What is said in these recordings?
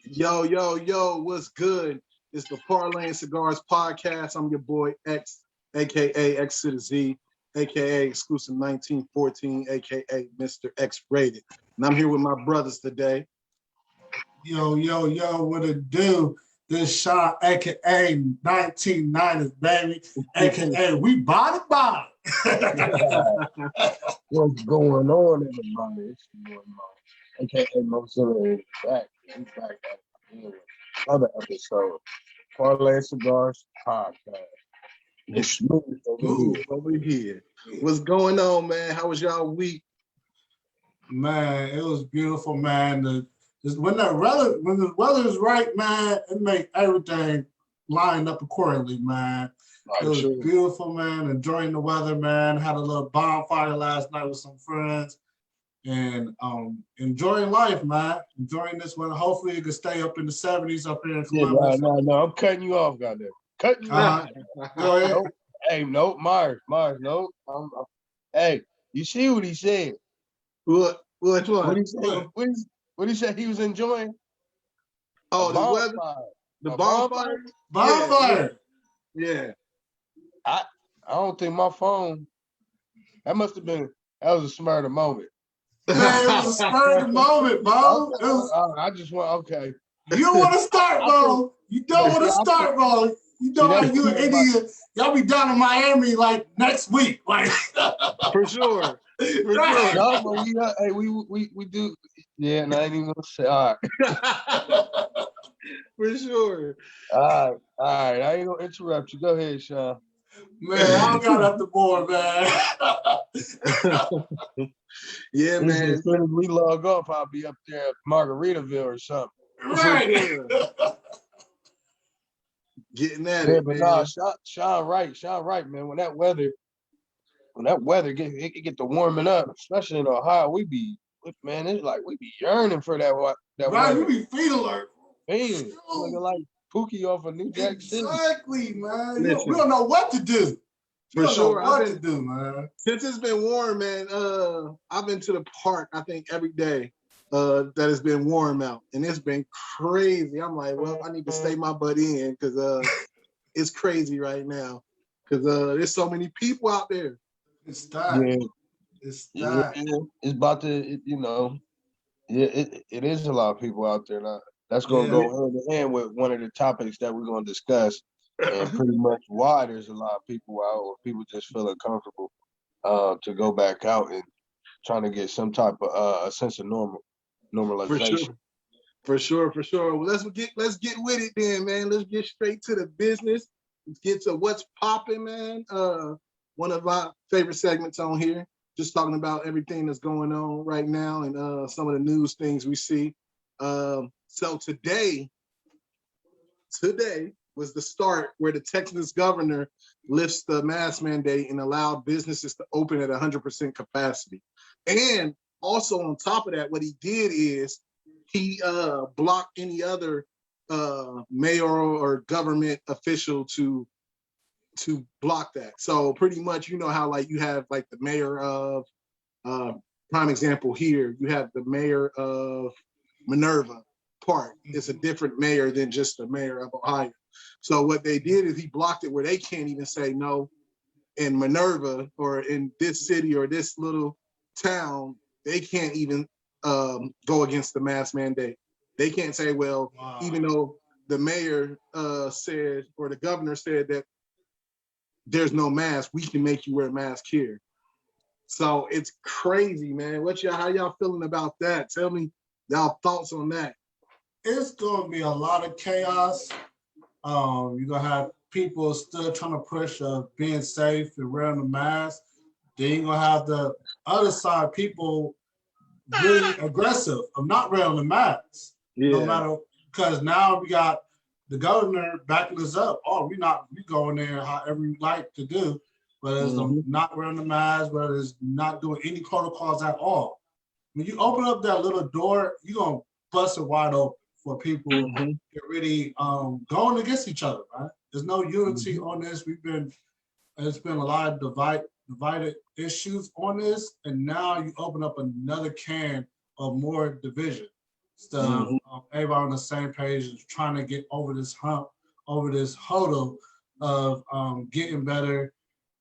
Yo, what's good? It's the Parley and Cigars podcast. I'm your boy X, aka X to the Z, aka Exclusive 1914, aka Mr. X Rated. And I'm here with my brothers today. Yo, what it do? This Sean, aka 1990s, baby, aka we body. What's going on, everybody? It's going on. AKA Mozilla is back. He's back again with another episode. Parley and Cigars podcast. It's smooth over here. What's going on, man? How was y'all week? Man, it was beautiful, man. When the weather is right, man, it make everything line up accordingly, man. It was beautiful, man. Enjoying the weather, man. Had a little bonfire last night with some friends. And enjoying life, man. Enjoying this one. Hopefully it can stay up in the 70s up here in Columbus. No. I'm cutting you off, goddamn. Cutting you off. Go ahead. Nope. Hey, nope. Mars, nope. Hey, you see what he said? What one? What he said he was enjoying? Oh, the weather? The bonfire? Bonfire. Yeah. I don't think my phone. That was a smart moment. Man, it was a spur of the moment, bro. I just want, okay. You don't want to start, bro. You don't want to start, bro. You know how you an idiot. Y'all be down in Miami like next week, like for sure. Right. No, but we do. Yeah, and I ain't even gonna say. All right. For sure. All right. I ain't gonna interrupt you. Go ahead, Sean. Man, I don't got up the board, man. Yeah, man. As soon as we log off, I'll be up there at Margaritaville or something. Right. Getting at yeah, it, but man. nah, Sean right, man. When that weather get to warming up, especially in Ohio, we be yearning for that right, weather. you be feet alert. Man, looking like Pookie off of New Jack City. Exactly, man. We don't know what to do. For sure. What to do, man. Since it's been warm, man, I've been to the park, I think, every day that it's been warm out. And it's been crazy. I'm like, well, I need to stay my butt in because it's crazy right now. Because there's so many people out there. It's time. Yeah. It's time. Yeah, it's about to, it is a lot of people out there now. That's going to go hand in hand with one of the topics that we're going to discuss. And pretty much why there's a lot of people out, or people just feeling comfortable to go back out and trying to get some type of a sense of normalization. For sure. Well, let's get with it then, man. Let's get straight to the business. Let's get to what's popping, man. One of my favorite segments on here, just talking about everything that's going on right now and some of the news things we see. So today was the start where the Texas governor lifts the mask mandate and allowed businesses to open at 100% capacity. And also on top of that, what he did is he blocked any other mayoral or government official to block that. So pretty much, you know how like you have like the mayor of, prime example here, you have the mayor of Minerva Park. It's a different mayor than just the mayor of Ohio. So what they did is he blocked it where they can't even say no in Minerva or in this city or this little town. They can't even go against the mask mandate. They can't say, well, even though the mayor said or the governor said that there's no mask, we can make you wear a mask here. So it's crazy, man. How y'all feeling about that? Tell me y'all thoughts on that. It's going to be a lot of chaos. You're going to have people still trying to push being safe and wearing the mask. Then you're going to have the other side, people really aggressive of not wearing the mask. Yeah. No matter, because now we got the governor backing us up. Oh, we going there however we like to do, whether it's not wearing the mask, whether it's not doing any protocols at all. When you open up that little door, you're going to bust it wide open for people to get really going against each other, right? There's no unity on this. It's been a lot of divided issues on this, and now you open up another can of more division. So everybody on the same page is trying to get over this hump, over this hurdle of getting better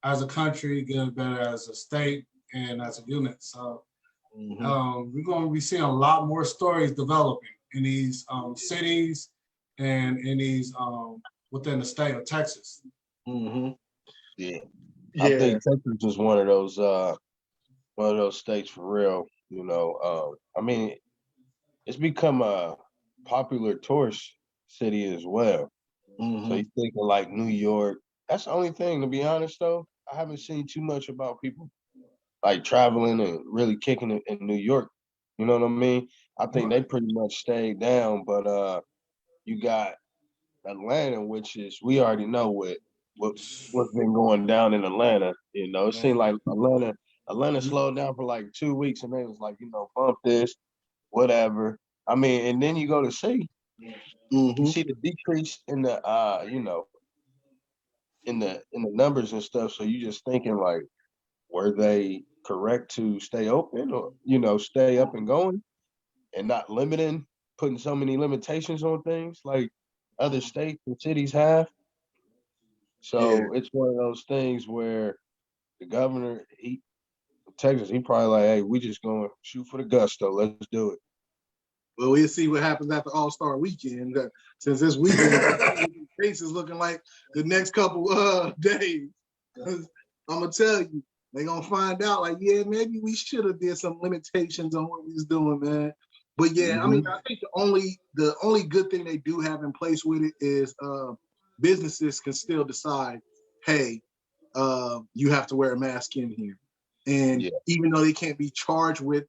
as a country, getting better as a state and as a unit. So we're going to be seeing a lot more stories developing in these cities and in these within the state of Texas. Yeah. I think Texas is one of those states for real. You know, I mean, it's become a popular tourist city as well. So you thinking like New York. That's the only thing, to be honest, though. I haven't seen too much about people like traveling and really kicking it in New York. You know what I mean? I think they pretty much stayed down, but you got Atlanta, which is, we already know what's been going down in Atlanta. You know, it seemed like Atlanta slowed down for like 2 weeks, and they was like, you know, bump this, whatever. I mean, and then you go to see, you see the decrease in the, you know, in the numbers and stuff. So you just thinking like, were they correct to stay open, or, you know, stay up and going and not limiting, putting so many limitations on things like other states and cities have? So it's one of those things where the governor, Texas, he probably like, hey, we just gonna shoot for the gusto. Let's do it. Well, we'll see what happens after All-Star Weekend. Since this weekend, race is looking like the next couple days. I'm gonna tell you, they're gonna find out. Like, yeah, maybe we should have did some limitations on what we was doing, man. But yeah, I mean, I think the only good thing they do have in place with it is businesses can still decide, hey, you have to wear a mask in here, and even though they can't be charged with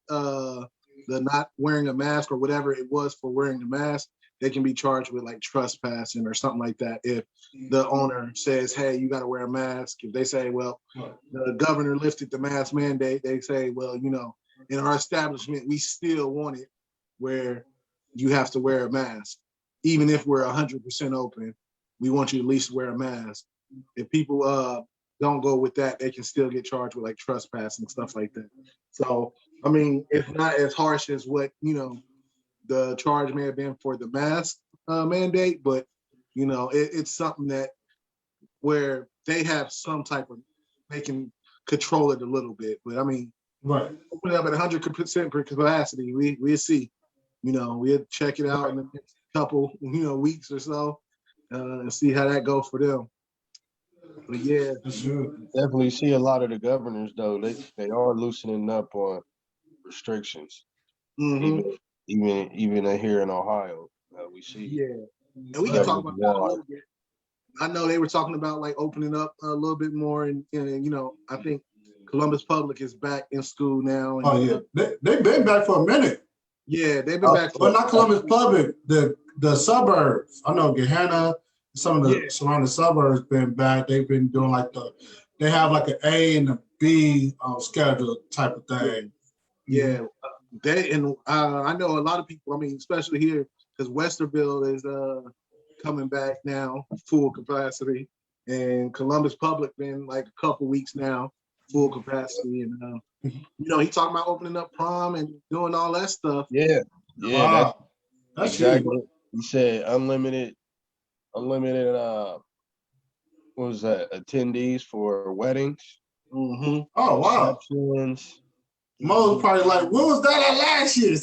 the not wearing a mask or whatever it was for wearing the mask, they can be charged with like trespassing or something like that. If the owner says, hey, you got to wear a mask. If they say, well, the governor lifted the mask mandate, they say, well, you know, in our establishment, we still want it where you have to wear a mask. Even if we're 100% open, we want you to at least wear a mask. If people don't go with that, they can still get charged with like trespassing and stuff like that. So, I mean, it's not as harsh as what, you know, the charge may have been for the mask mandate, but, you know, it's something that where they have some type of, they can control it a little bit. But I mean, open it up at 100% capacity, we'll see. You know, we'll check it out in the next couple, you know, weeks or so and see how that goes for them. But yeah, definitely see a lot of the governors though. They are loosening up on restrictions. Even here in Ohio, we see. Yeah, and we can talk about that a little bit. I know they were talking about like opening up a little bit more, and you know, I think Columbus Public is back in school now. And, they've been back for a minute. Yeah, they've been back. But not Columbus Public, the suburbs. I know Gahanna, some of the surrounding suburbs been back. They've been doing like they have like an A and a B schedule type of thing. Yeah, I know a lot of people. I mean, especially here because Westerville is coming back now, full capacity, and Columbus Public been like a couple weeks now, full capacity, and you know, he talking about opening up prom and doing all that stuff. Yeah, wow. That's exactly. He said unlimited. What was that? Attendees for weddings. Oh wow. Receptions. Mo was probably like, what was that at last year?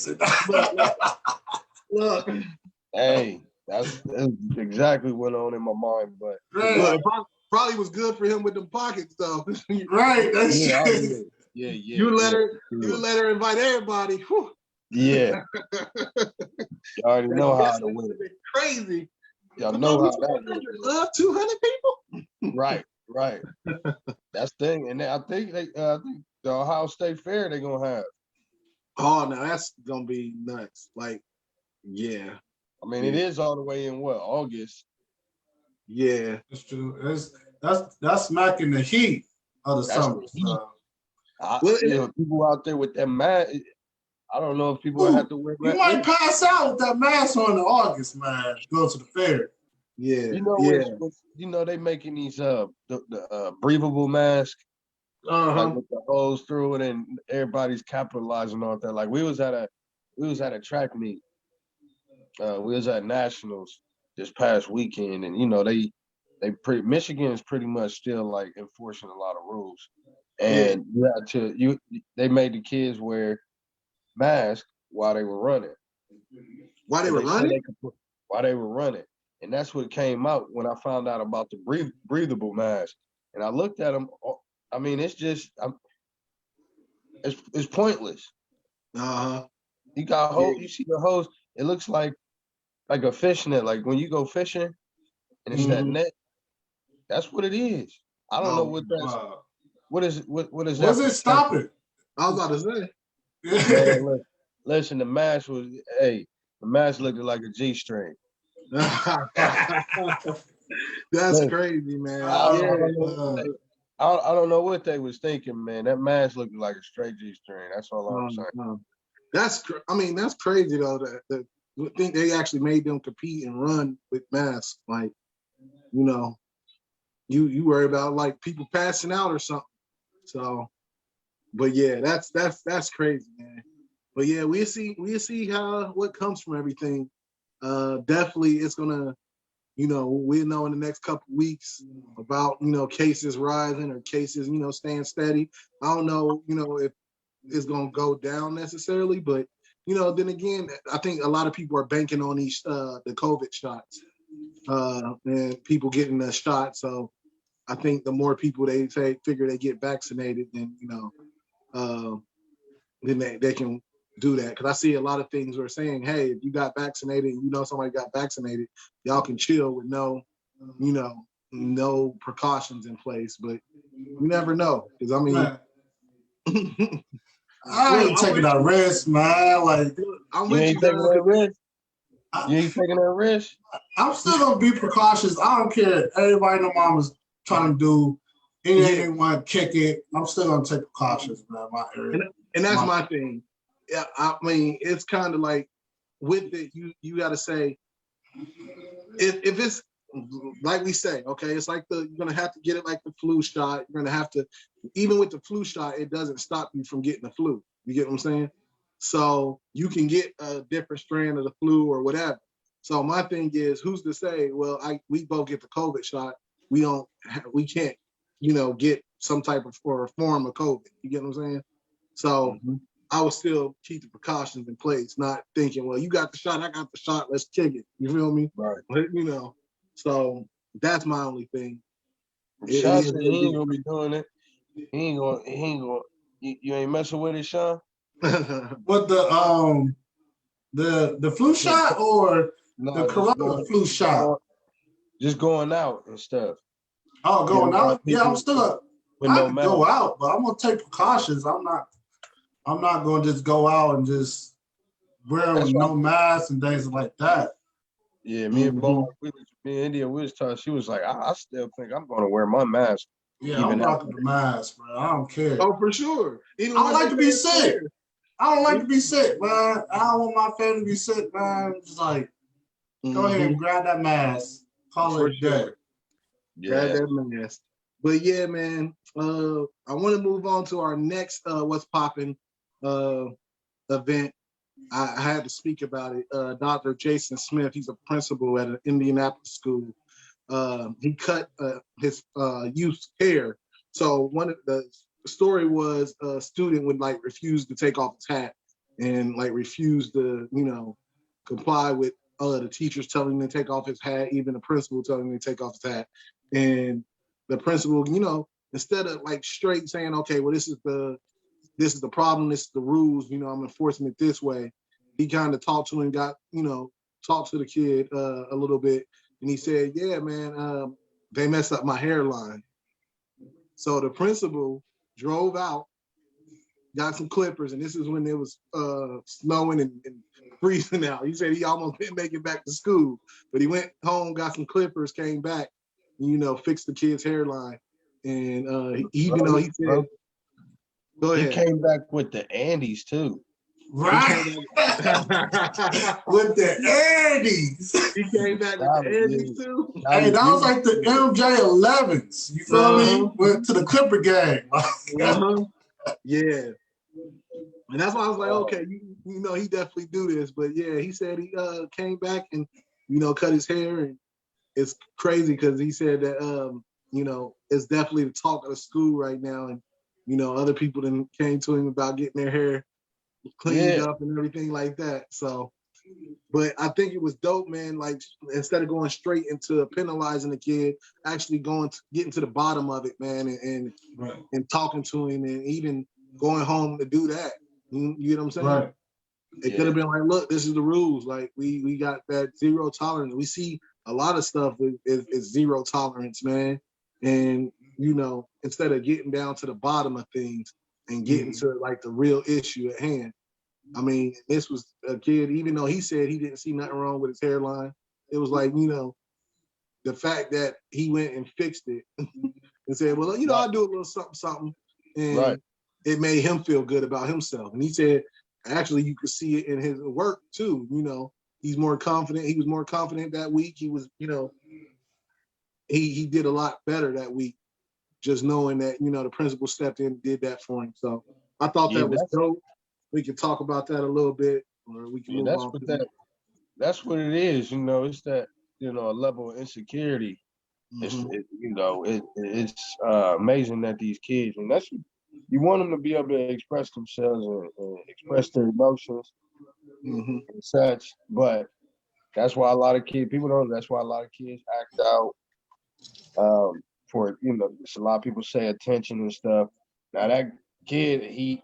Look. Hey, that's exactly what on in my mind, but probably was good for him with them pockets though. Right. That's Yeah. You let her invite everybody. Whew. Yeah. You already know how to win. Crazy. Y'all know how that love 200 people. Right. That's the thing, and I think the Ohio State Fair they're gonna have. Oh, now that's gonna be nuts. Like, yeah. I mean, it is all the way in August. Yeah, that's true. That's smacking the heat of the summer. People out there with that mask. I don't know if people have to wear. You might pass out with that mask on in August, man. Go to the fair. Yeah, you know they making these the breathable masks. Like with the holes through it, and everybody's capitalizing on that. Like we was at we was at a track meet. We was at Nationals this past weekend, and you know Michigan is pretty much still like enforcing a lot of rules, and they made the kids wear masks while they were running. While they were running, and that's what came out when I found out about the breathable mask. And I looked at them. I mean, it's just it's pointless. You got you see the hose. It looks like a fishnet. Like when you go fishing, and it's that net. That's what it is. I don't know what that's. What is that? What does it stop it? I was about to say. Man, listen, the mask looked like a G-string. That's crazy, man. I don't know what they was thinking, man. That mask looked like a straight G-string. That's all I'm saying. That's crazy though. That I think they actually made them compete and run with masks. Like, you know, you worry about like people passing out or something. So, but yeah, that's crazy, man. But yeah, we'll see what comes from everything. Definitely, it's gonna, you know, we'll know in the next couple of weeks about, you know, cases rising or cases, you know, staying steady. I don't know, you know, if it's gonna go down necessarily, but you know, then again, I think a lot of people are banking on these the COVID shots and people getting the shot. So I think the more people they figure they get vaccinated, then you know, then they can do that. Because I see a lot of things where saying, hey, if you got vaccinated and you know somebody got vaccinated, y'all can chill with no precautions in place. But you never know. Because I mean, I ain't taking that risk, man. Like, you ain't taking that risk. You ain't taking that risk. I'm still gonna be precautious. I don't care. Everybody in the mama's trying to do anything they want to kick it. I'm still gonna take precautions, man. My area. And that's my thing. Yeah, I mean, it's kind of like with it, you got to say if it's like we say, okay, it's like you're gonna have to get it like the flu shot. You're gonna have to, even with the flu shot, it doesn't stop you from getting the flu. You get what I'm saying? So you can get a different strand of the flu or whatever. So my thing is, who's to say? Well, we both get the COVID shot. We can't, you know, get some type of or a form of COVID. You get what I'm saying? So I would still keep the precautions in place, not thinking, well, you got the shot, I got the shot, let's kick it. You feel me? Right. You know. So that's my only thing. Sean said he ain't gonna be doing it. He ain't gonna. You ain't messing with it, Sean. But the flu shot or the corona flu shot? Just going out and stuff. Oh, going out? Yeah, I'm still go out, but I'm gonna take precautions. I'm not gonna just go out and just wear no mask and things like that. Yeah, me and Bo, me and India, we was talking. She was like, I still think I'm going to wear my mask. Yeah, I'm rocking the mask, bro. I don't care. Oh, for sure. I don't like to be sick. I don't like to be sick, man. I don't want my family to be sick, man. Just like, go ahead and grab that mask. Call it a day. Grab that mask. But yeah, man, I want to move on to our next What's Poppin' event. I had to speak about it. Dr. Jason Smith, he's a principal at an Indianapolis school. He cut his youth's hair. So one of the story was a student would like refuse to take off his hat and like refuse to, you know, comply with the teachers telling him to take off his hat, even the principal telling him to take off his hat. And the principal, you know, instead of like straight saying, okay, well, this is the problem, this is the rules, you know, I'm enforcing it this way. He kind of talked to him, talked to the kid a little bit. And he said, yeah, man, they messed up my hairline. So the principal drove out, got some clippers, and this is when it was snowing and freezing out. He said he almost didn't make it back to school, but he went home, got some clippers, came back, and, you know, fixed the kid's hairline. And even though he said, go ahead. He came back with the Andes too. Right. With the Andes. He came back with the Andes too. Hey, that was like the MJ11s. You feel me? Went to the Clipper game. Yeah. And that's why I was like, okay, you know, he definitely do this. But yeah, he said he came back and, you know, cut his hair. And it's crazy because he said that, you know, it's definitely the talk of the school right now. And, you know, other people then came to him about getting their hair cleaned up and everything like that. So, but I think it was dope, man. Like, instead of going straight into penalizing the kid, actually getting to the bottom of it, man, and talking to him, and even going home to do that. You know what I'm saying? Right. It could have been like, look, this is the rules. Like, we got that zero tolerance. We see a lot of stuff is zero tolerance, man. And, you know, instead of getting down to the bottom of things and getting to like the real issue at hand. I mean, this was a kid, even though he said he didn't see nothing wrong with his hairline, it was like, you know, the fact that he went and fixed it and said, well, you know, I'll do a little something, something. And it made him feel good about himself. And he said, actually, you could see it in his work too. You know, he's more confident. He was more confident that week. He was, you know, he did a lot better that week, just knowing that, you know, the principal stepped in and did that for him. So I thought that was dope. We can talk about that a little bit, or we can move on. That's what it is. You know, it's that, you know, a level of insecurity. It's amazing that these kids, and that's, you want them to be able to express themselves and express their emotions and such. But that's why a lot of kids, that's why a lot of kids act out for, you know, a lot of people say attention and stuff. Now that kid, he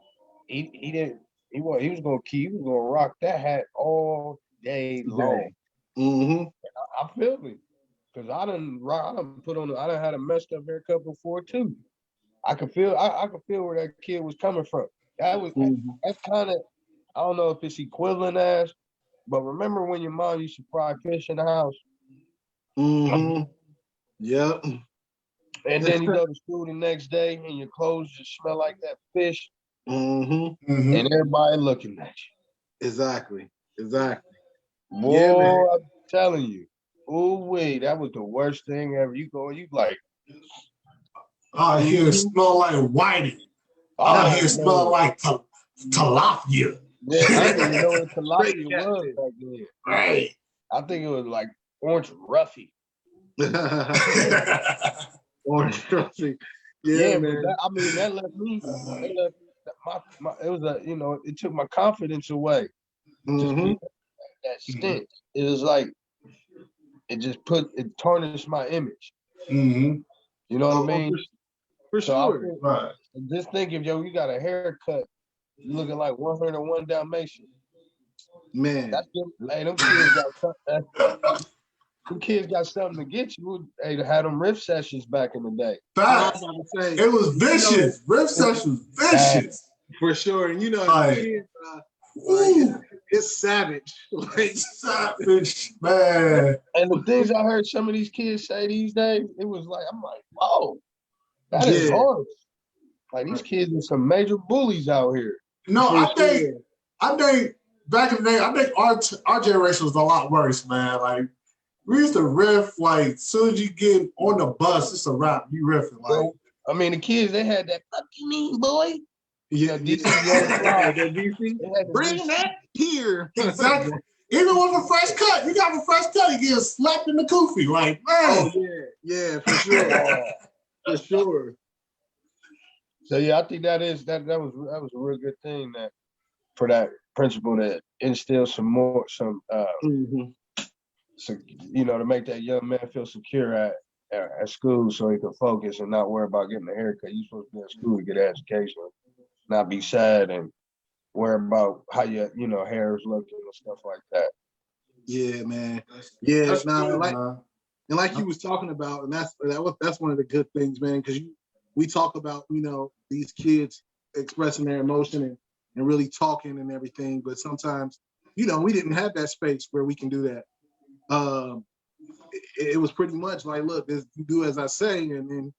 was gonna rock that hat all day long. I feel me, because I done had a messed up haircut before too. I could feel where that kid was coming from. That's kind of, I don't know if it's equivalent as, but remember when your mom used to fry fish in the house? Yep. And then you go to school the next day and your clothes just smell like that fish. And everybody looking at you. Exactly. Boy, yeah, I'm telling you. Oh wait, that was the worst thing ever. You like, I hear it smell like whiting. I hear it smell like tilapia. Yeah, I didn't even know what tilapia was back then. Right. I think it was like orange roughy. Orange roughy. Yeah, man. That left me. It was a, you know, it took my confidence away. Just that stench. It was like, it tarnished my image. You know what I mean? For sure. Right. Just think if you got a haircut looking like 101 Dalmatian. Man. Them kids got something to get you. They had them riff sessions back in the day. Facts. It was vicious. Riff sessions, vicious. For sure. And you know, kids, it's savage. Like, savage, man. And the things I heard some of these kids say these days, it was like, I'm like, whoa, that is hard. Like, these kids are some major bullies out here. No, I think back in the day, I think our generation was a lot worse, man. Like, we used to riff, like, as soon as you get on the bus, it's a wrap. You riffing. Like, I mean, the kids, they had that, what you mean, boy? Yeah, DC. Bring that here. Exactly. Even with a fresh cut, you got a fresh cut, you get slapped in the koofy. Like, man. Oh, yeah, for sure. For sure. So, yeah, I think that was a real good thing that for that principal to instill some, you know, to make that young man feel secure at school so he can focus and not worry about getting a haircut. You're supposed to be in school to get an education, not be sad and worry about how your, you know, hair is looking and stuff like that. Yeah, man. Yeah, like you was talking about, and that's one of the good things, man, because we talk about, you know, these kids expressing their emotion and really talking and everything, but sometimes, you know, we didn't have that space where we can do that. It was pretty much like, look, you do as I say, and then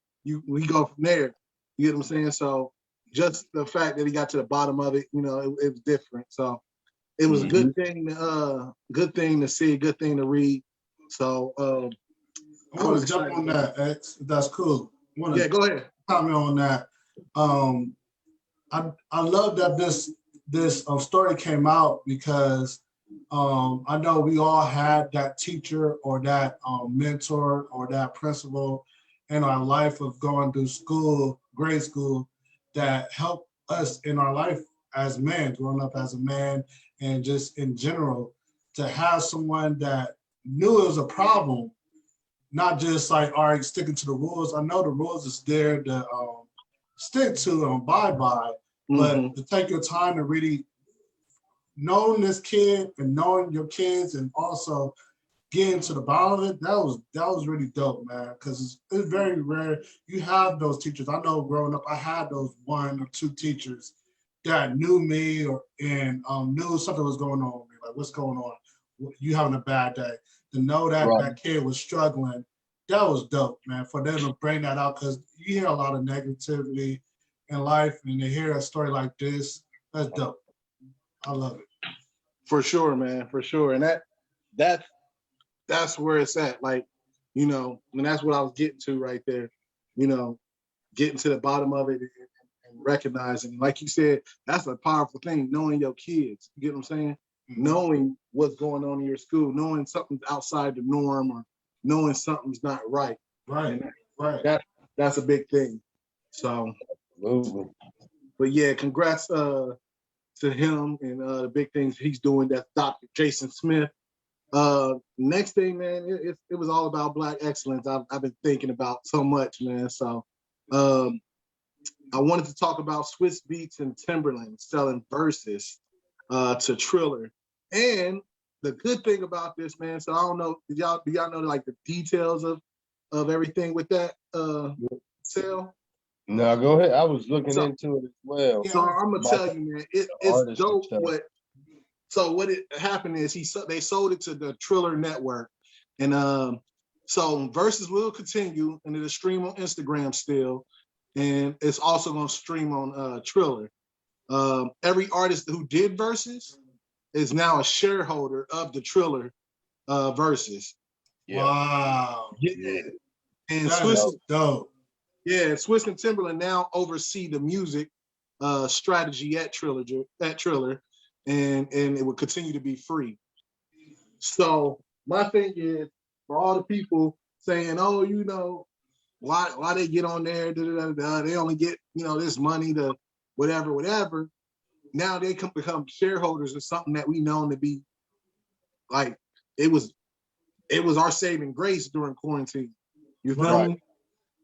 we go from there. You get what I'm saying? So just the fact that he got to the bottom of it, you know, it was different. So it was a good thing to see, good thing to read. So I want to jump on that, X. That's cool. Yeah, go ahead. Comment on that. I love that this story came out because I know we all had that teacher or that mentor or that principal in our life of going through school, grade school, that helped us in our life as men, growing up as a man, and just in general, to have someone that knew it was a problem, not just like, all right, sticking to the rules. I know the rules is there to stick to and abide by, but to take your time to really knowing this kid and knowing your kids and also getting to the bottom of it, that was really dope, man, because it's very rare. You have those teachers. I know growing up, I had those 1 or 2 teachers that knew me and knew something was going on with me, like, what's going on? You having a bad day. To know that that kid was struggling, that was dope, man, for them to bring that out, because you hear a lot of negativity in life, and to hear a story like this, that's dope. I love it. For sure, man, for sure. And that's where it's at. Like, you know, and that's what I was getting to right there, you know, getting to the bottom of it and recognizing, like you said, that's a powerful thing, knowing your kids. You get what I'm saying? Knowing what's going on in your school, knowing something's outside the norm, or knowing something's not right. Right, right. That's a big thing. So, but yeah, congrats to him and the big things he's doing. That's Dr. Jason Smith. Next thing, man, it was all about Black excellence. I've been thinking about so much, man. So I wanted to talk about Swizz Beatz and Timberland selling Verzuz to Triller. And the good thing about this, man, so I don't know, do y'all know like the details of everything with that sale? No, go ahead. I was looking into it as well. So I'm gonna tell you, man, it's dope. What it happened is they sold it to the Triller network, and so Verzuz will continue, and it'll stream on Instagram still, and it's also gonna stream on Triller. Every artist who did Verzuz is now a shareholder of the Triller Verzuz. Yeah. Wow. Yeah. And Swizz, dope. Yeah, Swizz and Timberland now oversee the music strategy at Triller, and it will continue to be free. So my thing is, for all the people saying, oh, you know, why they get on there, they only get, you know, this money to whatever. Now they can become shareholders of something that we know to be like, it was our saving grace during quarantine. You feel me?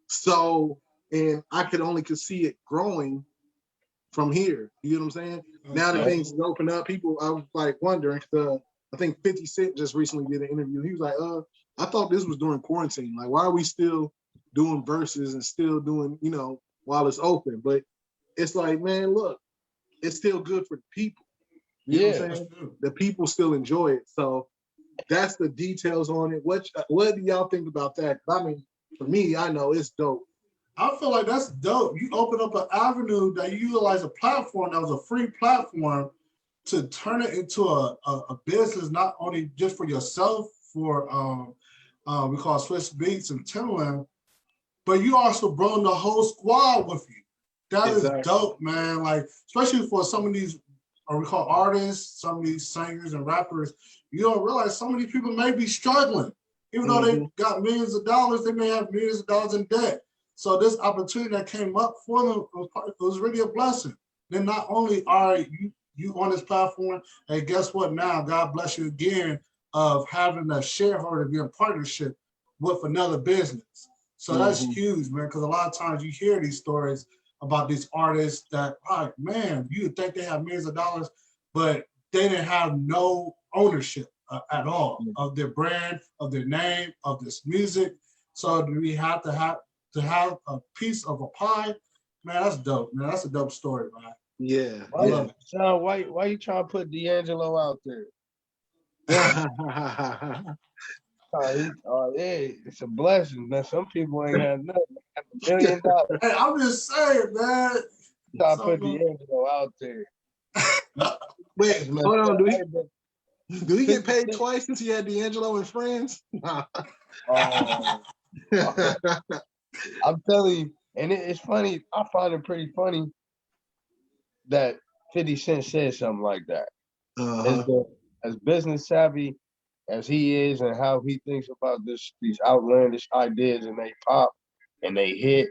So, and I could see it growing from here. You know what I'm saying? Okay. Now that things open up, people, I was like wondering, I think 50 Cent just recently did an interview. He was like, I thought this was during quarantine. Like, why are we still doing Verzuz and still doing, you know, while it's open? But it's like, man, look, it's still good for the people. You know what I'm saying? The people still enjoy it. So that's the details on it. What do y'all think about that? I mean, for me, I know it's dope. I feel like that's dope. You open up an avenue that you utilize a platform that was a free platform to turn it into a business, not only just for yourself, for we call Swizz Beatz and Timberland, but you also brought the whole squad with you. That is dope, man. Like, especially for some of these, or we call artists, some of these singers and rappers, you don't realize some of these people may be struggling. Even though they got millions of dollars, they may have millions of dollars in debt. So this opportunity that came up for them was really a blessing. Then not only are you on this platform, and guess what now? God bless you again of having a shareholder be in partnership with another business. So that's huge, man, because a lot of times you hear these stories about these artists that, oh, man, you would think they have millions of dollars, but they didn't have no ownership at all of their brand, of their name, of this music. So do we have to have a piece of a pie? Man, that's dope, man. That's a dope story, man. Yeah. I love it. Sean, why you trying to put D'Angelo out there? It's a blessing, man. Some people ain't had nothing. $1 million. Hey, I'm just saying, man. Trying to put D'Angelo out there. Wait, hold on. Do he get paid twice since he had D'Angelo and friends? I'm telling you, and it's funny. I find it pretty funny that 50 Cent said something like that. Uh-huh. As business savvy as he is and how he thinks about these outlandish ideas, and they pop and they hit,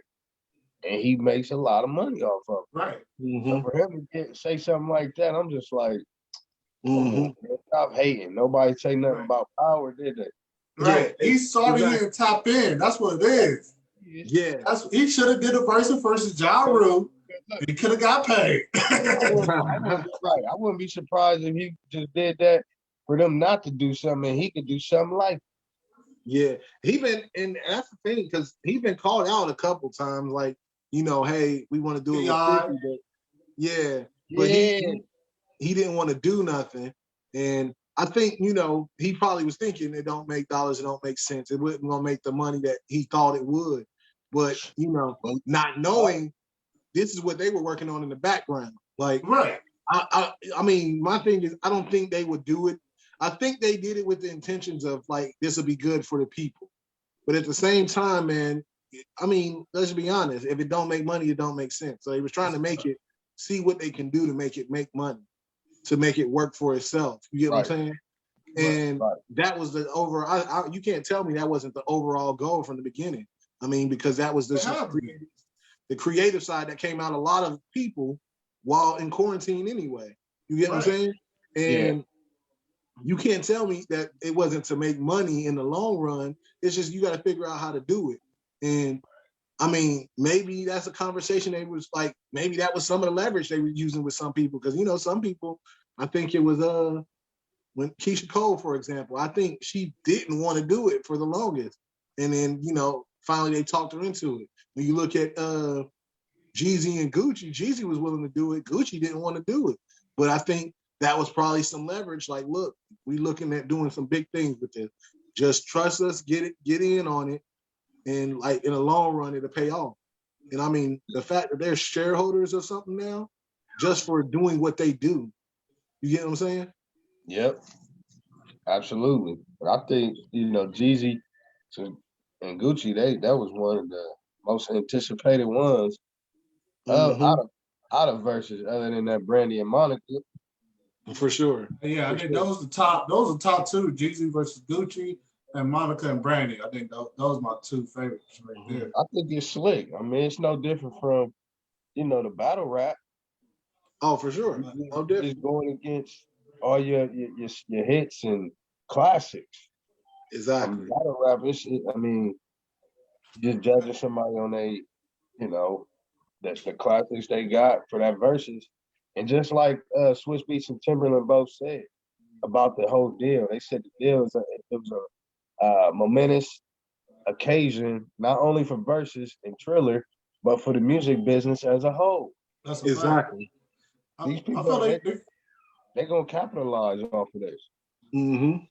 and he makes a lot of money off of it. Right. So for him to say something like that, I'm just like, Mm-hmm. man, stop hating. Nobody say nothing about Power, did they? Right. Yeah, He saw he didn't tap in. That's what it is. Yeah. He should have did a versus Ja Rule. He could have got paid. I wouldn't be surprised if he just did that for them not to do something, and he could do something like. Yeah, and that's the thing, because he's been called out a couple times, like, hey, we want to do it with 50, but he didn't want to do nothing, and I think he probably was thinking it don't make dollars, it don't make sense, it wasn't gonna make the money that he thought it would, but not knowing this is what they were working on in the background, like right. I mean, my thing is, I don't think they would do it. I think they did it with the intentions of like, this will be good for the people. But at the same time, man, I mean, let's be honest. If it don't make money, it don't make sense. So he was trying to make it, see what they can do to make it make money, to make it work for itself. You get what I'm saying? And that was the overall, you can't tell me that wasn't the overall goal from the beginning. I mean, because that was the creative side that came out a lot of people while in quarantine anyway. You get what I'm saying? And you can't tell me that it wasn't to make money in the long run. It's just you got to figure out how to do it. And I mean, maybe that's a conversation they was like, maybe that was some of the leverage they were using with some people. Because, some people, I think it was when Keisha Cole, for example, I think she didn't want to do it for the longest. And then, finally they talked her into it. When you look at Jeezy and Gucci, Jeezy was willing to do it. Gucci didn't want to do it. But I think that was probably some leverage. Like, look, we looking at doing some big things with this. Just trust us, get in on it, and like in the long run, it'll pay off. And I mean, the fact that they're shareholders of something now, just for doing what they do. You get what I'm saying? Yep, absolutely. But I think Jeezy and Gucci, that was one of the most anticipated ones out of Verzuz, other than that Brandy and Monica. For sure. Yeah, I think those are the top two, Jeezy versus Gucci and Monica and Brandy. I think those are my two favorites right there. I think it's slick. I mean, it's no different from, the battle rap. Oh, for sure. No different. It's going against all your hits and classics. Exactly. Battle rap, just judging somebody on that's the classics they got for that verses. And just like Swizz Beatz and Timberland both said about the whole deal, they said the deal was a momentous occasion, not only for Verzuz and Triller, but for the music business as a whole. That's exactly. These people, they're going to capitalize off of this. Mm-hmm.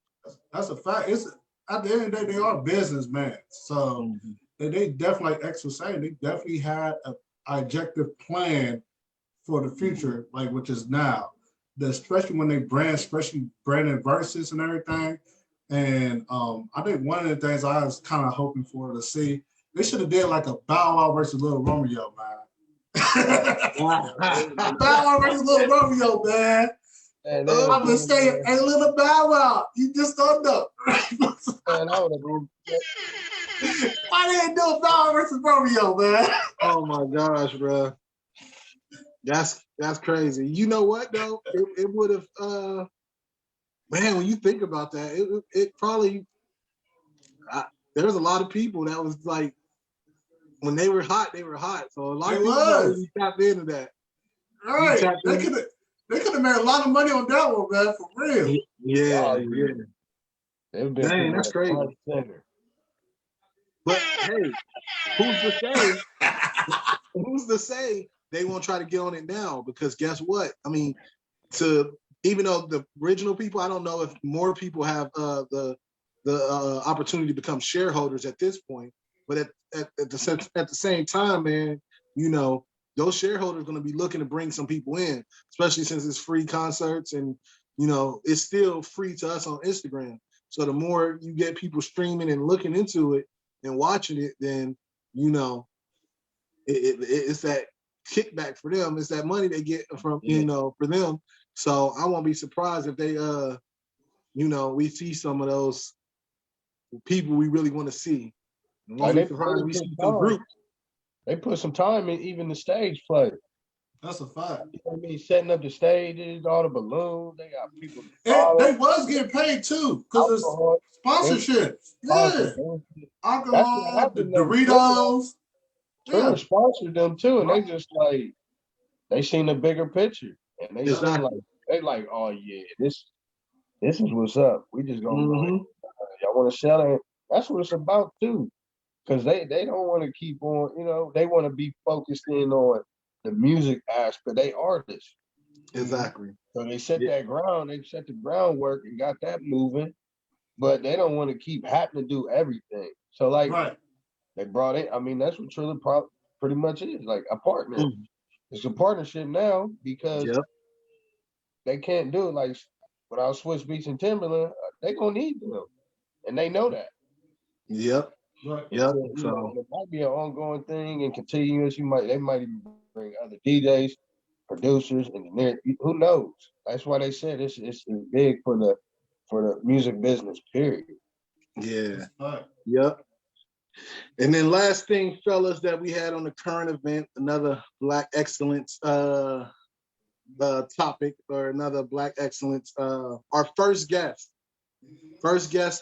That's a fact. It's at the end of the day, they are businessmen. So they definitely, like X was saying, they definitely had an objective plan for the future, like which is now. Especially when they especially branded Verzuz and everything. And I think one of the things I was kind of hoping for to see, they should have did like a Bow Wow versus Little Romeo, man. Bow Wow versus Little Romeo, man. I'm just saying, hey, Little Bow Wow, you just don't know. Why didn't do a Bow Wow versus Romeo, man? Oh my gosh, bro. That's crazy. You know what though? It would have man, when you think about that, it probably there was a lot of people that was like, when they were hot, they were hot. So a lot of people really tapped into that. Right. They could have made a lot of money on that one, man, for real. Yeah. Dang, that's crazy. But hey, who's to say they won't try to get on it now? Because guess what? I mean, even though the original people, I don't know if more people have the opportunity to become shareholders at this point. But at the same time, man, those shareholders are going to be looking to bring some people in, especially since it's free concerts and it's still free to us on Instagram. So the more you get people streaming and looking into it and watching it, then it's that kickback for them. It's that money they get from, you know, for them. So I won't be surprised if they, you know, we see some of those people we really want to see. Like we see some groups. They put some time in even the stage play. That's a fact. You know what I mean? Setting up the stages, all the balloons. They got people. They was getting paid too because it's sponsorship. Yeah. Alcohol, the Doritos. Triller sponsored them too, and they just like they seen the bigger picture, and they like, oh yeah, this is what's up. We just gonna y'all want to sell it. That's what it's about too, because they don't want to keep on. You know, they want to be focused in on the music aspect. They artists. Exactly. So they set that ground. They set the groundwork and got that moving, but they don't want to keep having to do everything. So like. Right. They brought in, I mean, that's what Triller pretty much is, like a partner. It's a partnership now because they can't do it like without Swizz Beatz and Timberland. They gonna need them, and they know that. Yep. Right. Yep. So it might be an ongoing thing and continuous. They might even bring other DJs, producers, engineers. Who knows? That's why they said it's big for the music business. Period. Yeah. Yep. And then last thing, fellas, that we had on the current event, another Black excellence topic, or another Black excellence. Our first guest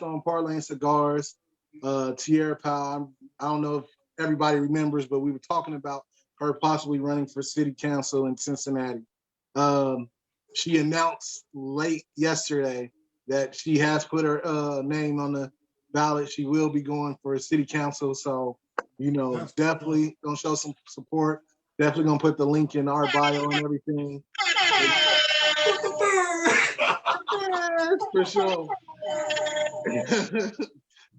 on Parley and Cigars, Te'Airea Powell. I don't know if everybody remembers, but we were talking about her possibly running for city council in Cincinnati. She announced late yesterday that she has put her name on the ballot. She will be going for a city council. So, you know, definitely gonna show some support. Definitely gonna put the link in our bio and everything. For sure.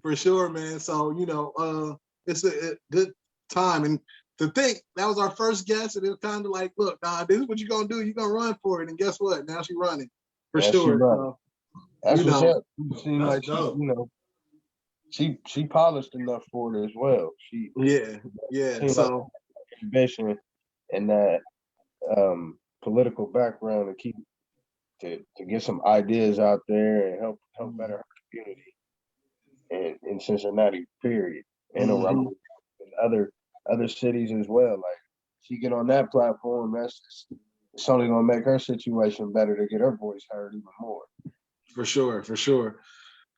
For sure, man. So, you know, it's a good time. And to think that was our first guest, and it was kind of like, look, this is what you're gonna do. You're gonna run for it. And guess what? Now she's running. For sure. So, that's what's up. Seems like you know. She polished enough for it as well. So ambition and that political background to keep to get some ideas out there and help better her community and in Cincinnati, period, and around other cities as well. Like she get on that platform, it's only gonna make her situation better to get her voice heard even more. For sure.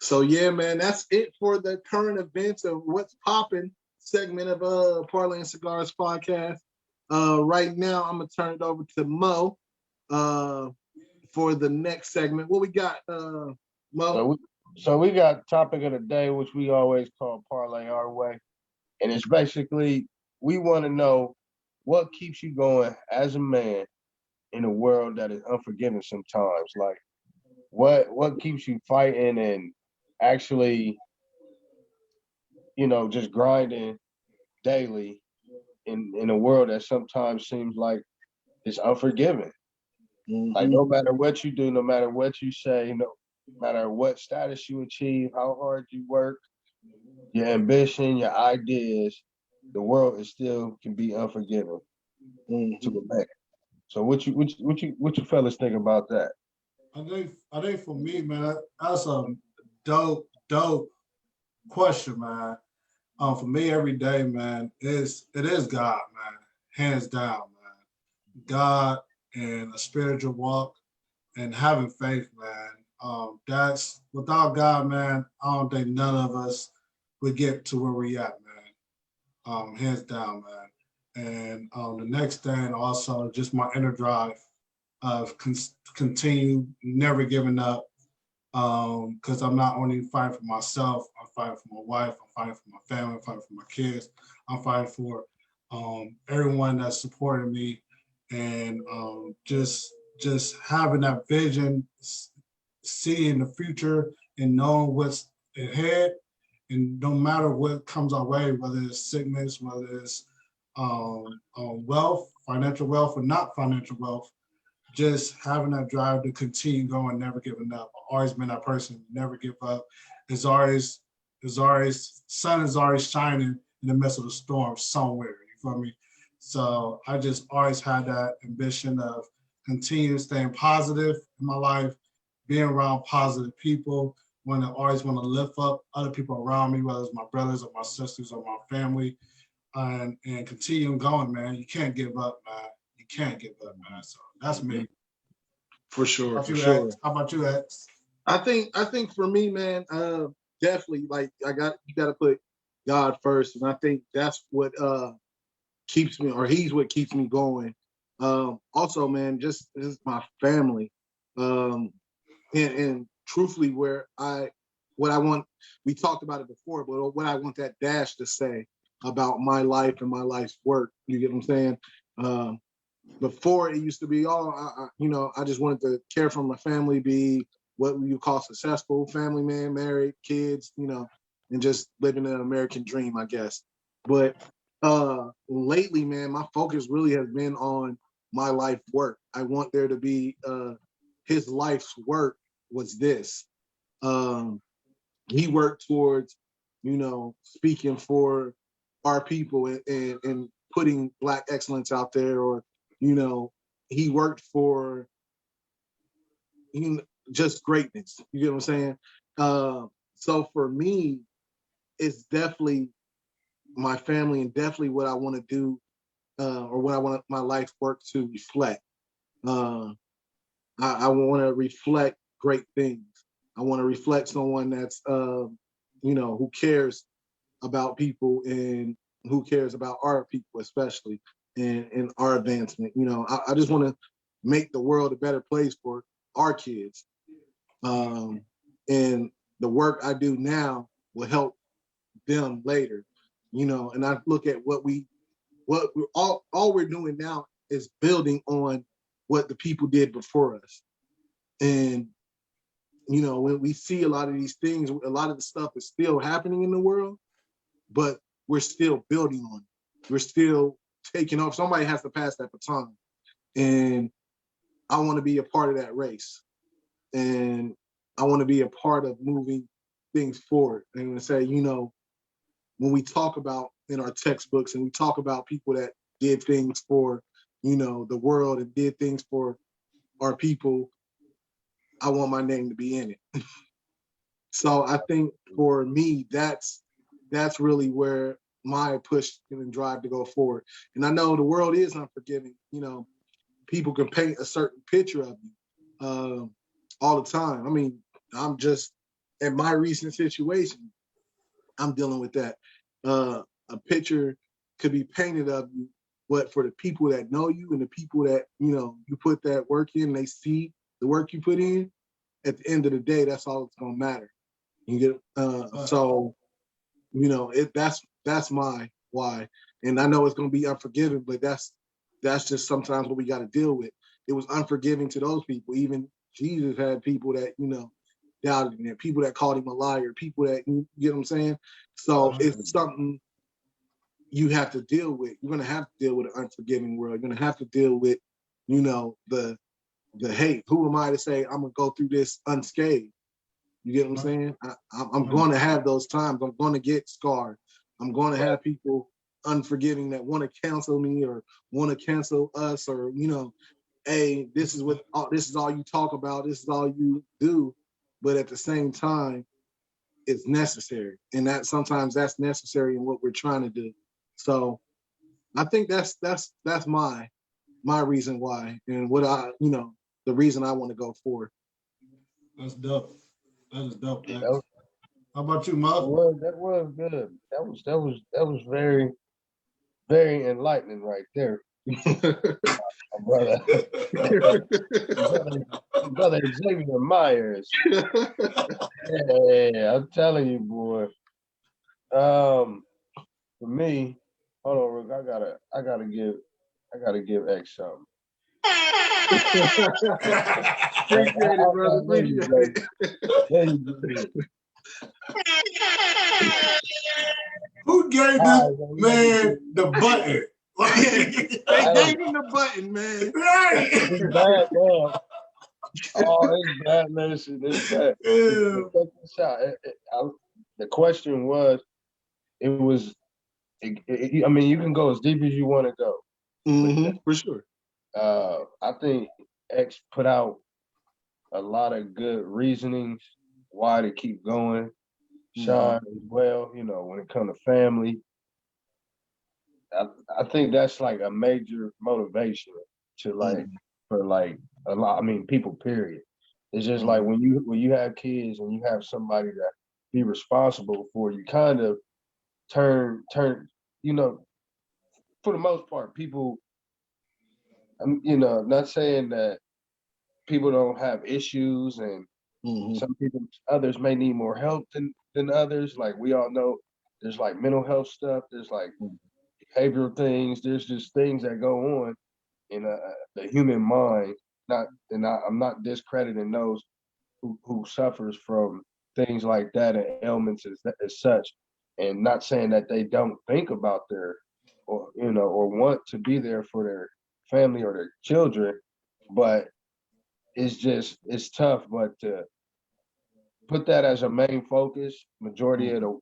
So yeah, man, that's it for the current events of what's popping segment of Parley and Cigars podcast. Right now, I'm gonna turn it over to Mo for the next segment. What we got, Mo? So we got topic of the day, which we always call Parlay Our Way, and it's basically we want to know what keeps you going as a man in a world that is unforgiving sometimes. Like what keeps you fighting and actually, you know, just grinding daily in a world that sometimes seems like it's unforgiving. Like no matter what you do, no matter what you say, no matter what status you achieve, how hard you work, your ambition, your ideas, the world is still can be unforgiving to the man. So what you fellas think about that? I think for me, man, that's a dope question, man. For me, every day, man, it is God, man, hands down, man. God and a spiritual walk and having faith, man. That's without God, man. I don't think none of us would get to where we at, man. Hands down, man. And the next thing, also, just my inner drive of continue never giving up. Because I'm not only fighting for myself, I'm fighting for my wife, I'm fighting for my family, I'm fighting for my kids, I'm fighting for everyone that's supporting me, and just having that vision, seeing the future, and knowing what's ahead, and no matter what comes our way, whether it's sickness, whether it's wealth, financial wealth, or not financial wealth. Just having that drive to continue going, never giving up. I've always been that person, never give up. Sun is always shining in the midst of the storm somewhere. You feel me? So I just always had that ambition of continue staying positive in my life, being around positive people, always want to lift up other people around me, whether it's my brothers or my sisters or my family, and continue going, man. You can't give up, man. You can't give up, man. So that's me. For sure, for sure. How about you, X? I think for me, man, definitely like you got to put God first, and I think that's what keeps me, or he's what keeps me going. Also, man, just this is my family, and truthfully, what I want, we talked about it before, but what I want that dash to say about my life and my life's work. You get what I'm saying? Before it used to be, I just wanted to care for my family, be what you call successful family man, married, kids, and just living an American dream, I guess. But lately, man, my focus really has been on my life work. I want there to be his life's work was this. He worked towards, speaking for our people and putting Black excellence out there, or he worked for just greatness. You get what I'm saying? So for me, it's definitely my family and definitely what I want to do, or what I want my life's work to reflect. I want to reflect great things. I want to reflect someone that's, who cares about people and who cares about our people, especially in our advancement. I just want to make the world a better place for our kids. And the work I do now will help them later, and I look at what we're all we're doing now is building on what the people did before us. And, when we see a lot of these things, a lot of the stuff is still happening in the world, but we're still building on it. We're still taking off. Somebody has to pass that baton. And I want to be a part of that race. And I want to be a part of moving things forward. And say, when we talk about in our textbooks and we talk about people that did things for, the world and did things for our people, I want my name to be in it. So I think for me, that's really where my push and drive to go forward. And I know the world is unforgiving. People can paint a certain picture of you all the time. I mean, I'm just, in my recent situation, I'm dealing with that. A picture could be painted of you, but for the people that know you and the people that, you put that work in, they see the work you put in, at the end of the day, that's all that's gonna matter. You get so, that's my why. And I know it's gonna be unforgiving, but that's just sometimes what we gotta deal with. It was unforgiving to those people. Even Jesus had people that, doubted him, people that called him a liar, people that, you get what I'm saying? So it's something you have to deal with. You're gonna have to deal with an unforgiving world. You're gonna have to deal with, the hate. Who am I to say I'm gonna go through this unscathed? You get what I'm saying? I'm going to have those times. I'm going to get scarred. I'm going to have people unforgiving that want to cancel me or want to cancel us, or hey, this is all you talk about. This is all you do. But at the same time, it's necessary, and that sometimes that's necessary in what we're trying to do. So I think that's my reason why, and what the reason I want to go forward. That's dope. That is dope. Yeah, how about you, Mug? That was good. That was very, very enlightening right there. brother Xavier Myers. Yeah, I'm telling you, boy. For me, hold on, Rick, I gotta give X something. Appreciate it, brother. Appreciate it. Who gave this man the button? They gave him the button, man. Right. It's bad, man. Oh, it's bad, man. It's bad. Yeah. Check this out. The question was, I mean, you can go as deep as you want to go. For sure. I think X put out a lot of good reasonings why to keep going. Sean as well, you know, when it comes to family. I think that's like a major motivation to like for like a lot. I mean, people. Period. It's just like when you have kids and you have somebody that be responsible for, you kind of turn. You know, for the most part, people. You know, not saying that people don't have issues, and some people, others may need more help than others. Like we all know, there's like mental health stuff. There's like behavioral things. There's just things that go on in the human mind. I'm not discrediting those who suffers from things like that and ailments as such, and not saying that they don't think about their or you know or want to be there for their family or their children, but it's tough. But to put that as a main focus, majority of the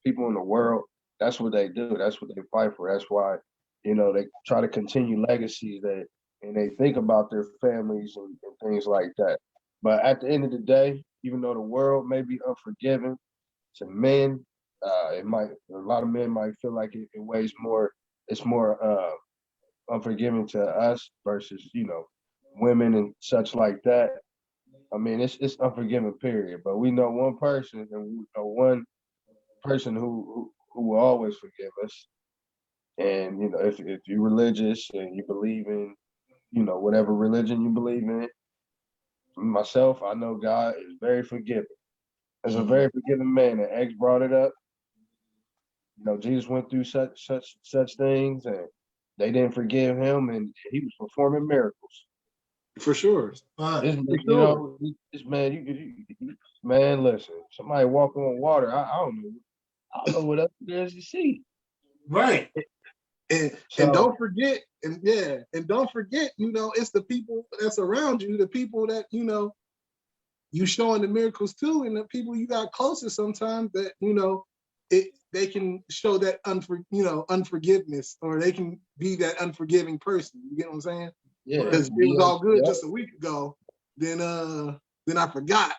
people in the world, that's what they do. That's what they fight for. That's why, you know, they try to continue legacies and they think about their families and things like that. But at the end of the day, even though the world may be unforgiving to men, a lot of men might feel like it weighs more. It's more unforgiving to us versus, you know, women and such like that. I mean, it's unforgiving, period. But we know one person, and we know one person who will always forgive us. And you know, if you're religious and you believe in, you know, whatever religion you believe in, myself, I know God is very forgiving. As a very forgiving man, and X brought it up. You know, Jesus went through such things, and they didn't forgive him, and he was performing miracles. For sure. This man, listen, somebody walking on water. I don't know what else there is to see. Right. And don't forget, don't forget, you know, it's the people that's around you, the people that, you know, you showing the miracles to, and the people you got closest sometimes that, you know, they can show that unforgiveness, or they can be that unforgiving person. You get what I'm saying? Yeah. Because it was all good just a week ago. Then I forgot.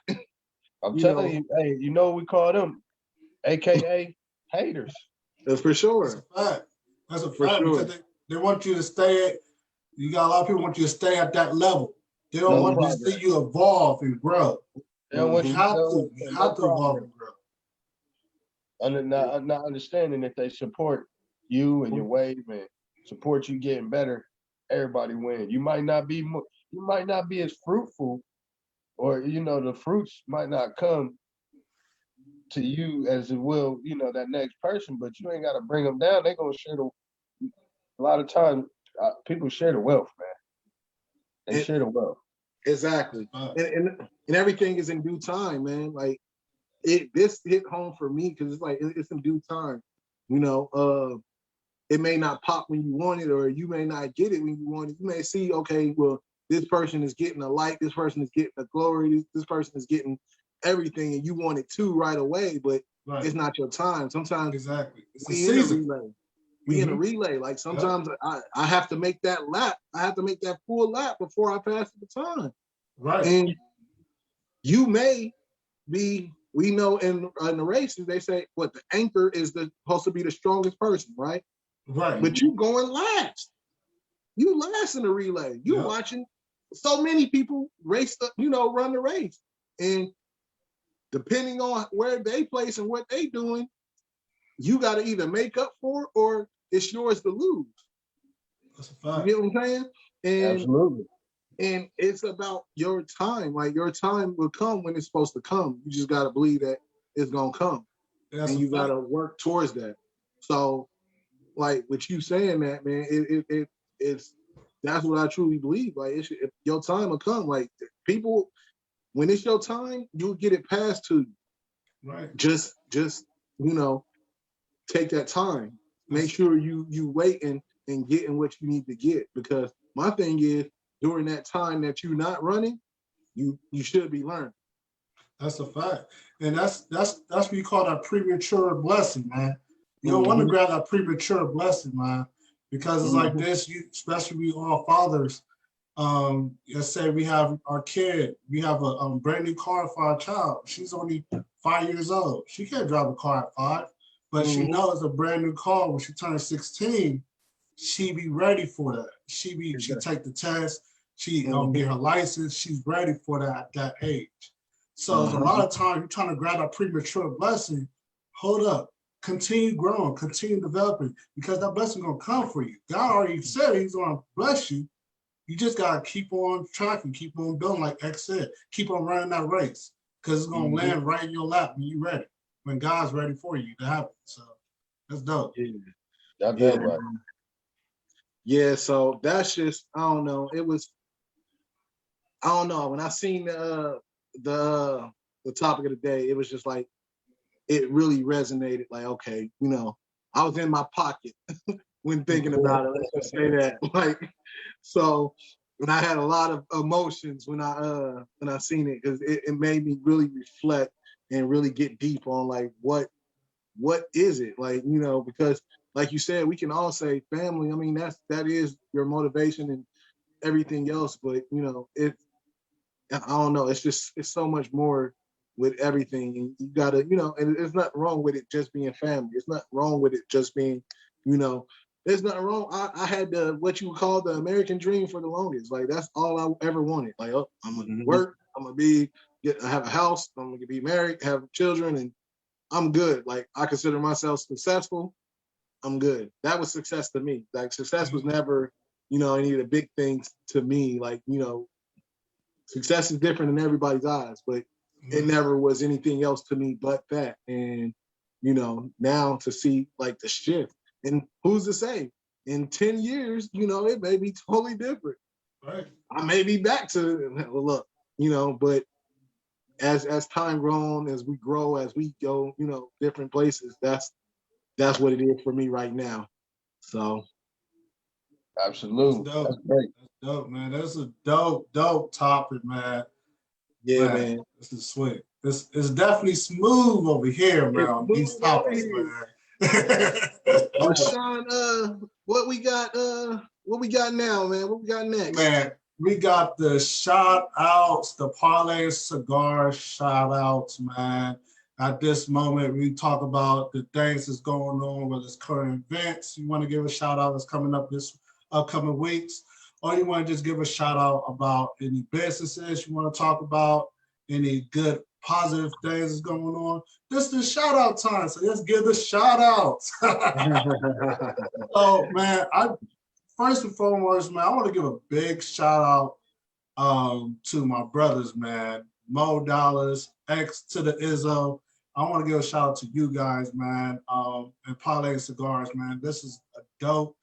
I'm telling you, hey, you know what we call them? AKA haters. That's for sure. That's a fact. Because they want you to stay you got a lot of people want you to stay at that level. They don't want to see you evolve and grow. They don't want you have to evolve and grow. And not understanding that they support you and your wave and support you getting better. Everybody wins. You might not be as fruitful, or you know, the fruits might not come to you as it will, you know, that next person, but you ain't got to bring them down. They're gonna share a lot of times people share the wealth, man. They share the wealth. Exactly. And everything is in due time, man. Like this hit home for me because it's like it's in due time. You know, it may not pop when you want it, or you may not get it when you want it. You may see, okay, well, this person is getting a like, this person is getting a glory, this person is getting everything, and you want it too right away, but it's not your time. Sometimes we in a relay. We in a relay. Like sometimes I have to make that lap. I have to make that full lap before I pass the baton. Right. And you may be, we know in the races, they say, what, the anchor is supposed to be the strongest person, right? Right. But you going last. You last in the relay. You watching so many people race, run the race. And depending on where they place and what they doing, you got to either make up for it or it's yours to lose. That's a fact. You get what I'm saying? And, absolutely. And it's about your time. Like your time will come when it's supposed to come. You just got to believe that it's going to come. And you got to work towards that. So like with you saying that, man, it's that's what I truly believe. Like your time will come. Like people, when it's your time, you'll get it passed to you. Right. Just take that time. Make sure you waiting and getting what you need to get. Because my thing is, during that time that you're not running, you should be learning. That's a fact. And that's what you call that premature blessing, man. You don't want to grab that premature blessing, man, because it's like this, especially we all fathers, let's say we have our kid, we have a brand new car for our child. She's only 5 years old. She can't drive a car at 5, but she knows a brand new car when she turns 16, she be ready for that. She take the test, she get her license, she's ready for that at that age. So a lot of times you're trying to grab a premature blessing. Hold up, continue growing, continue developing, because that blessing gonna come for you. God already said he's gonna bless you. You just gotta keep on tracking, keep on building, like X said, keep on running that race, because it's gonna land right in your lap when you're ready, when God's ready for you to happen. So that's dope. Right. Yeah, so that's just, I don't know. It was, I don't know. When I seen the topic of the day, it was just like, it really resonated. Like, okay, you know, I was in my pocket when thinking about it. Let's just say that. Like, so when I had a lot of emotions when I seen it, because it made me really reflect and really get deep on like what is it, like, you know, because like you said, we can all say family. I mean, that is your motivation and everything else, but you know, I don't know. It's so much more with everything, and you gotta, you know, and there's nothing wrong with it just being family. It's not wrong with it just being, you know, there's nothing wrong. I had what you would call the American dream for the longest. Like that's all I ever wanted. Like, oh, I'm gonna work, I'm gonna have a house, I'm gonna be married, have children, and I'm good. Like I consider myself successful. I'm good. That was success to me. Like success was never, you know, any of the big things to me. Like, you know, success is different in everybody's eyes, but it never was anything else to me but that. And, you know, now to see like the shift, and who's to say in 10 years, you know, it may be totally different. Right. I may be back to, well, look, you know, but as time grows on, as we grow, as we go, you know, different places, that's what it is for me right now. So absolutely. That's great. That's dope, man. That's a dope topic, man. Yeah, man. This is sweet. It's definitely smooth over here, man, on these topics, man. Sean, what we got now, man? What we got next? Man, we got the shout outs, the Parley and Cigars shout outs, man. At this moment, we talk about the things that's going on, whether it's current events. You want to give a shout out that's coming up this upcoming weeks, or you want to just give a shout out about any businesses you want to talk about, any good positive things that's going on. This is shout out time, so let's give the shout outs. So, man, first and foremost, man, I want to give a big shout out to my brothers, man. Mo Dollars, X to the Izzo. I want to give a shout out to you guys, man, and Parley and Cigars, man. This is a dope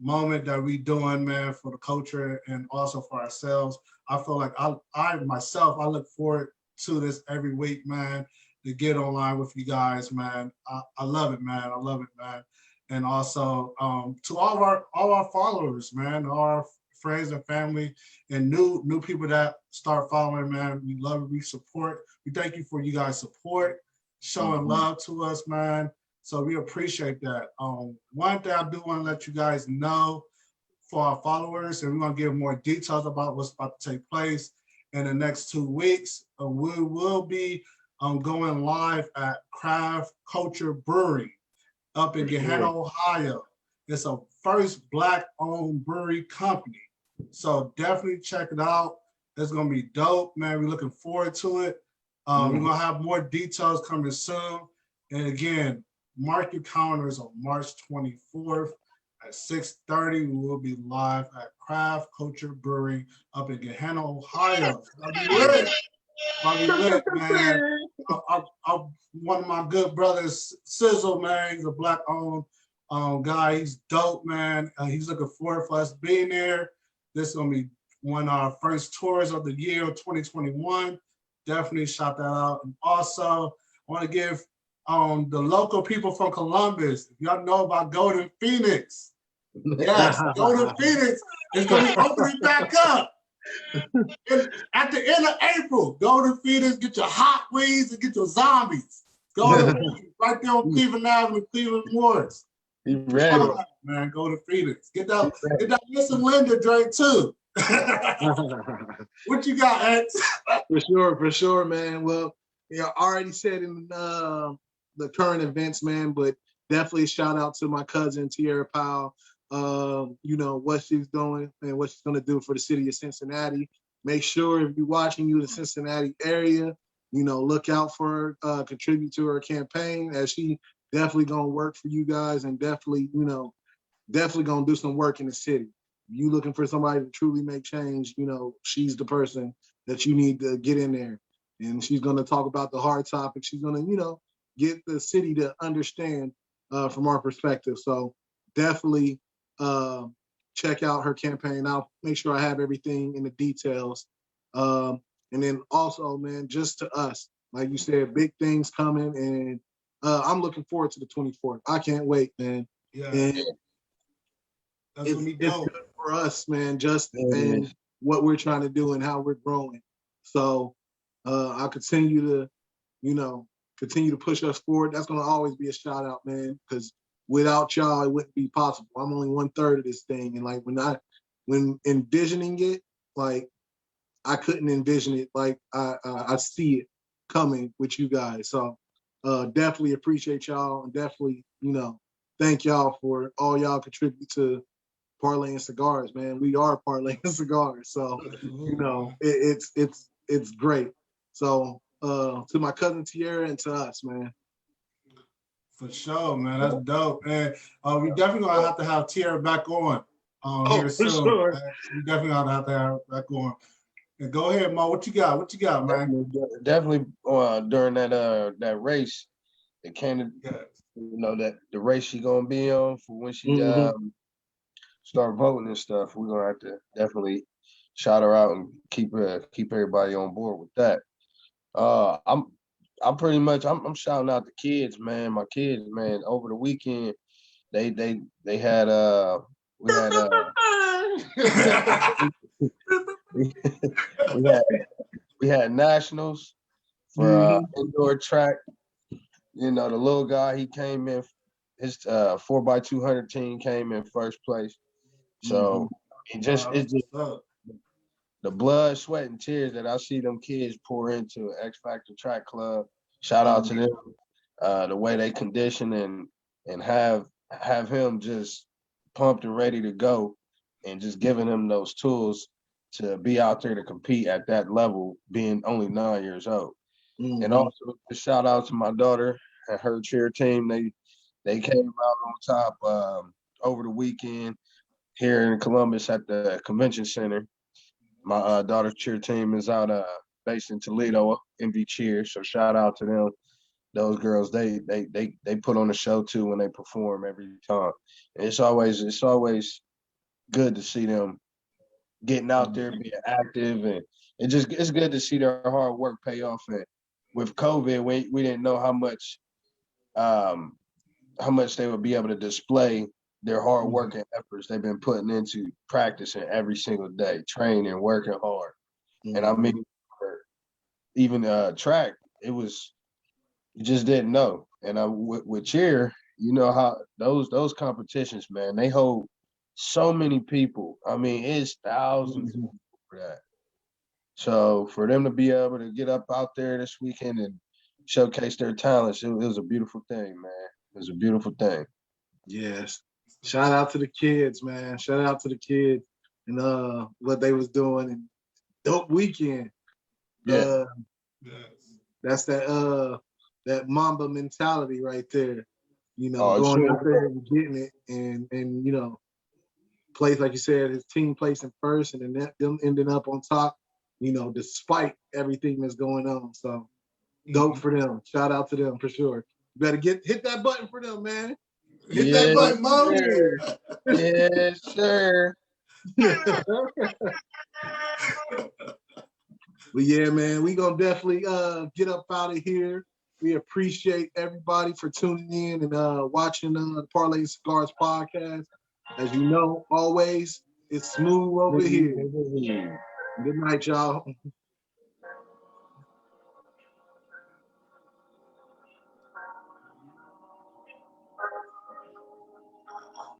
moment that we doing, man, for the culture and also for ourselves. I feel like I myself look forward to this every week, man, to get online with you guys, man. I love it, man. I love it, man. And also to all our followers, man, all our friends and family and new people that start following, man. We love it, we support. We thank you for you guys' support, showing love to us, man. So we appreciate that. One thing I do want to let you guys know for our followers, and we're going to give more details about what's about to take place in the next 2 weeks. We will be going live at Craft Culture Brewery up in Gehenna, Ohio. It's a first Black-owned brewery company. So definitely check it out. It's going to be dope, man. We're looking forward to it. We're going to have more details coming soon. And again, mark your calendars on March 24th at 6:30. We will be live at Craft Culture Brewery up in Gehenna, Ohio. I'll be lit, man. One of my good brothers, Sizzle, man, he's a Black-owned guy. He's dope, man. He's looking forward for us being there. This is going to be one of our first tours of the year, 2021. Definitely shout that out. And also, I want to give the local people from Columbus, if y'all know about Golden Phoenix, yes, Golden Phoenix is going to be opening back up. At the end of April, Golden Phoenix, get your hot wings and get your zombies. Golden Phoenix, right there on Cleveland Avenue, Cleveland Woods. He ready. Man, go to Phoenix. Get that Miss Linda drink too. What you got, X? For sure, man. Well, I already said in the current events, man, but definitely shout out to my cousin Te'Airea Powell. What she's doing and what she's gonna do for the city of Cincinnati. Make sure if you're watching you in the Cincinnati area, look out for her, contribute to her campaign, as she definitely gonna work for you guys, and definitely gonna do some work in the city. You looking for somebody to truly make change, she's the person that you need to get in there. And she's going to talk about the hard topics. She's going to, get the city to understand from our perspective. So definitely check out her campaign. I'll make sure I have everything in the details. And then also, man, just to us, like you said, big things coming. And I'm looking forward to the 24th. I can't wait, man. Yeah. And it's good for us, man, and what we're trying to do and how we're growing. So I'll continue to push us forward. That's going to always be a shout out, man, because without y'all, it wouldn't be possible. I'm only 1/3 of this thing. And like when envisioning it, like I couldn't envision it. Like I see it coming with you guys. So definitely appreciate y'all, and definitely, thank y'all for all y'all contribute to Parley and Cigars, man. We are Parley and Cigars. So, it's great. So to my cousin Te'Airea and to us, man. For sure, man. That's dope. And we definitely gonna have to have Te'Airea back on here soon. Sure. We definitely gonna have to have her back on. And go ahead, Mo. What you got, man? Definitely during that race, it came to that the race she gonna be on for when she start voting and stuff. We're gonna have to definitely shout her out and keep everybody on board with that. I'm pretty much I'm shouting out the kids, man. My kids, man. Over the weekend, they had we had nationals for indoor track. The little guy, he came in, his 4x200 team came in first place. So it's just the blood, sweat, and tears that I see them kids pour into X Factor Track Club. Shout out to them, the way they condition and have him just pumped and ready to go, and just giving him those tools to be out there to compete at that level, being only 9 years old. And also a shout out to my daughter and her cheer team. They came out on top over the weekend here in Columbus at the convention center. My daughter's cheer team is out based in Toledo, MV Cheer. So shout out to them. Those girls, they put on a show too when they perform every time. And it's always good to see them getting out there, being active, and it's good to see their hard work pay off. And with COVID, we didn't know how much they would be able to display their hard work and efforts they've been putting into practicing every single day, training, working hard. And I mean, even track, you just didn't know. And with cheer, how those competitions, man, they hold so many people. I mean, it's thousands of people for that. So for them to be able to get up out there this weekend and showcase their talents, it was a beautiful thing, man. It was a beautiful thing. Yes. Shout out to the kids, man. Shout out to the kids and what they was doing. And dope weekend. Yeah. That's that Mamba mentality right there. Going out there and getting it and place, like you said, his team placing first, and then them ending up on top, despite everything that's going on. So dope for them. Shout out to them for sure. You better hit that button for them, man. Hit that button, Mo. Yes, sir. But yeah, man, we gonna definitely get up out of here. We appreciate everybody for tuning in and watching the Parley and Cigars podcast. As you know, always, it's smooth over here. Good night, y'all.